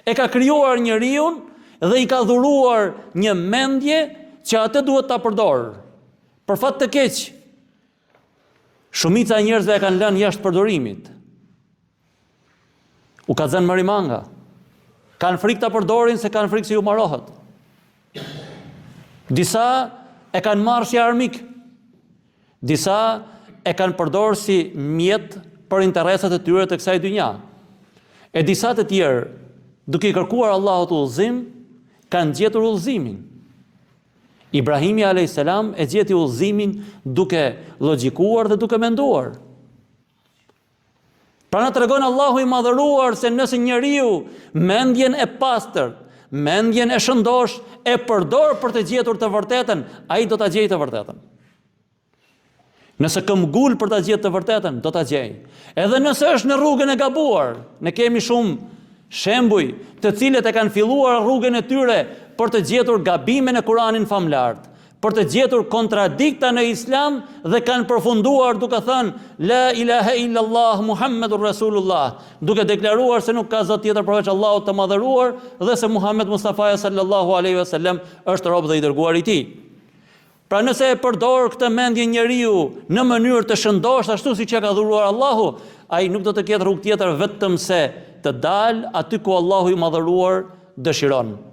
E ka krijuar njeriu dhe i ka dhuruar një mendje që atë duhet ta përdorë. Për fat të keq, shumica e njerëzve e kanë lënë jashtë përdorimit. U ka zënë marimanga. Kanë frikë ta përdorin se kanë frikë se ju marohet. Disa e kanë marrë si armik. Disa e kanë përdorur si mjet për interesat e tyre të kësaj dynja. E disa të tjerë, duke i kërkuar Allahut udhëzim, kanë gjetur udhëzimin. Ibrahimi a.s. e gjeti udhëzimin duke logjikuar dhe duke menduar. Pra na tregon Allahu i madhëruar se nëse njeriu mendjen e pastër, mendjen e shëndosh e përdor për të gjetur të vërtetën, ai do ta gjejë të vërtetën. Nëse këmbgul për ta gjetur të vërtetën, do ta gjejë. Edhe nëse është në rrugën e gabuar, ne kemi shumë shembuj të cilët e kanë filluar rrugën e tyre për të gjetur gabimin e Kur'anit famlar, për të gjetur kontradikta në Islam dhe kanë përfunduar duke thënë La ilaha illallah Muhammedur Rasulullah, duke deklaruar se nuk ka zot tjetër përveç Allahut të madhëruar dhe se Muhammed Mustafa sallallahu alaihi wasallam është rob dhe i dërguar i tij. Pra nëse e përdor këtë mendje njeriu në mënyrë të shëndosh ashtu siç e ka dhuruar Allahu, ai nuk do të ketë rrugë tjetër vetëm se të dalë aty ku Allahu i madhëruar dëshiron.